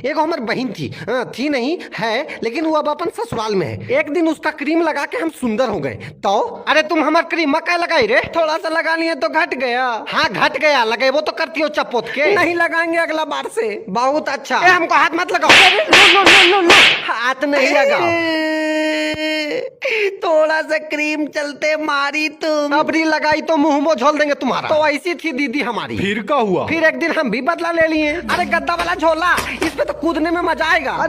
एक हमारी बहन थी, थी नहीं है, लेकिन वो अब अपन ससुराल में है। एक दिन उसका क्रीम लगा के हम सुंदर हो गए। तो अरे तुम हमार क्रीम मक्का लगाई रे? थोड़ा सा लगा लिए तो घट गया। हाँ घट गया, लगे वो तो करती हो चपोत के। नहीं लगाएंगे अगला बार से। बहुत अच्छा। हमको हाथ मत लगाओ। No no no no no, हाथ नहीं लगाओ। थोड़ा सा क्रीम चलते मारी तुम, अबरी लगाई तो मुंह में झोल देंगे तुम्हारा। तो ऐसी थी दीदी हमारी। फिर क्या हुआ? फिर एक दिन हम भी बदला ले लिए। अरे गद्दा वाला झोला, इस पे तो कूदने में मजा आएगा।